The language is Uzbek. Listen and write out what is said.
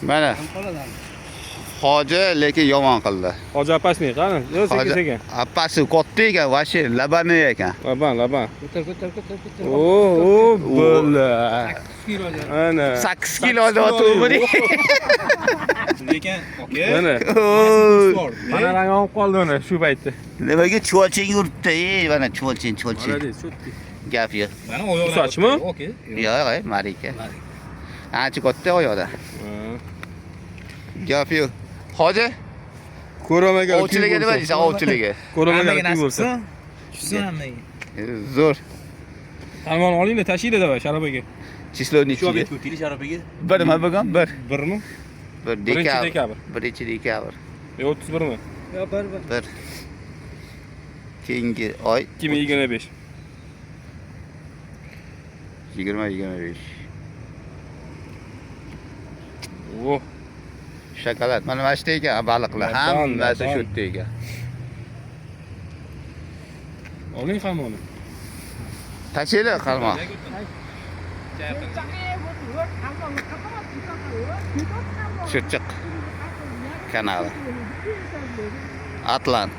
Mana hoji lekin yomon qildi. Hoji opasniy qani? Yo, sekin. Appasi katta ekan, vashi labani ekan. Laban. Ko'tar. O, bo'la. 8 kilo. Ana. 8 kilo o'tibdi. Lekin, aka. Mana. Mana rang olib qoldi uni shu paytda. Nimaga cho'lching yuribdi? Mana cho'lching. Молодец, cho'tki. Gap yo'q. Mana oyoqlar. Sochmi? Okey. Yo'q, marika. Ancha katta oyoqda. Gap yo'q. Hoji, Ko'ramagan. ovchilarga nima deysan, ovchilarga? Ko'ramagan bo'lsa. Tushsin hammaga. Zo'r. Salmon olinglar, tashinglar davay sharobaga. Chislovni Shu olib ichiga. o'taylik sharobaga. Bir nima bo'lgan? Bir. Birmi? Bir Birinchi dekabr. dekabr. Birinchi dekabr. Yo, 31mi? Yo, bir. Bir. Keyingi oy 2025. 20-25. Oh, Shokolad. Mana mana shu ekan baliqlar. Hammasi shu yerda ekan. oling ham uni. Tashinglar qalmoq. Chirchiq kanali. Atlant.